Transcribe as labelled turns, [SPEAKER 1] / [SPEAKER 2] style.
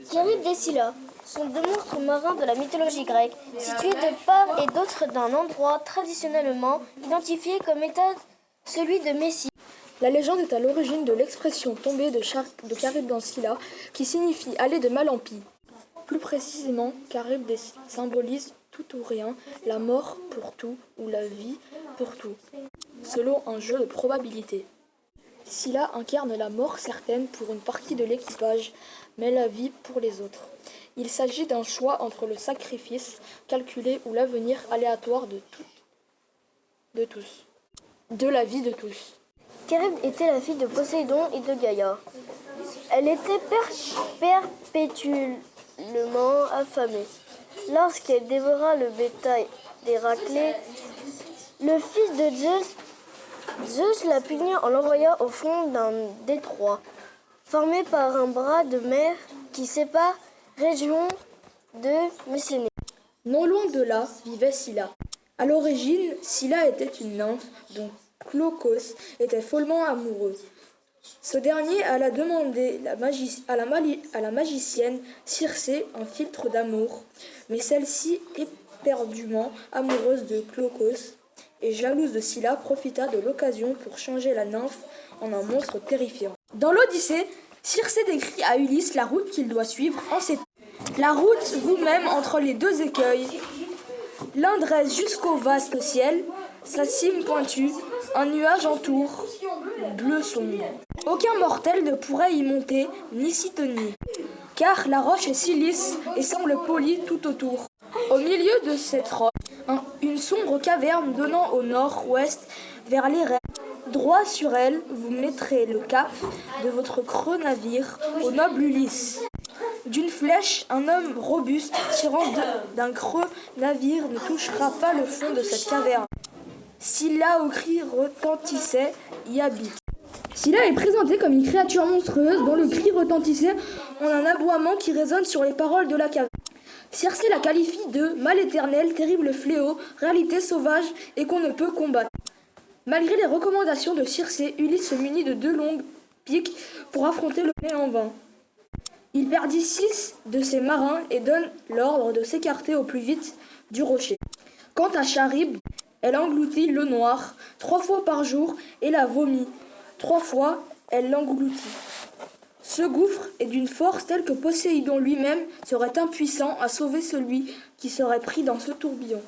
[SPEAKER 1] Charybde et Scylla sont deux monstres marins de la mythologie grecque, situés de part et d'autre d'un endroit traditionnellement identifié comme étant celui de Messie.
[SPEAKER 2] La légende est à l'origine de l'expression tombée de Charybde dans Scylla, qui signifie aller de mal en pis. Plus précisément, Charybde symbolise tout ou rien, la mort pour tout ou la vie pour tout, selon un jeu de probabilité. Scylla incarne la mort certaine pour une partie de l'équipage, mais la vie pour les autres. Il s'agit d'un choix entre le sacrifice calculé ou l'avenir aléatoire de la vie de tous.
[SPEAKER 1] Charybde était la fille de Poséidon et de Gaïa. Elle était perpétuellement affamée. Lorsqu'elle dévora le bétail d'Héraclès, le fils de Zeus la punit en l'envoyant au fond d'un détroit, formé par un bras de mer qui sépare région de Mycénée.
[SPEAKER 2] Non loin de là vivait Scylla. À l'origine, Scylla était une nymphe dont Glaucos était follement amoureux. Ce dernier alla demander à la magicienne Circé un philtre d'amour, mais celle-ci, éperdument amoureuse de Glaucos et jalouse de Scylla, profita de l'occasion pour changer la nymphe en un monstre terrifiant. Dans l'Odyssée, Circé décrit à Ulysse la route qu'il doit suivre en ces termes. La route vous-même entre les deux écueils. L'un dresse jusqu'au vaste ciel, sa cime pointue, un nuage entoure, bleu sombre. Aucun mortel ne pourrait y monter, ni s'y tenir, car la roche est si lisse et semble polie tout autour. Au milieu de cette roche, une sombre caverne donnant au nord-ouest vers les rêves. Droit sur elle, vous mettrez le cap de votre creux navire au noble Ulysse. D'une flèche, un homme robuste tirant d'un creux navire ne touchera pas le fond de cette caverne. Scylla aux cris retentissait, y habite. Scylla est présentée comme une créature monstrueuse dont le cri retentissait en un aboiement qui résonne sur les paroles de la caverne. Circé la qualifie de mal éternel, terrible fléau, réalité sauvage et qu'on ne peut combattre. Malgré les recommandations de Circé, Ulysse se munit de 2 longues piques pour affronter le mais en vain. Il perdit 6 de ses marins et donne l'ordre de s'écarter au plus vite du rocher. Quant à Charybde, elle engloutit l'eau noire 3 fois par jour et la vomit. 3 fois, elle l'engloutit. Ce gouffre est d'une force telle que Poséidon lui-même serait impuissant à sauver celui qui serait pris dans ce tourbillon.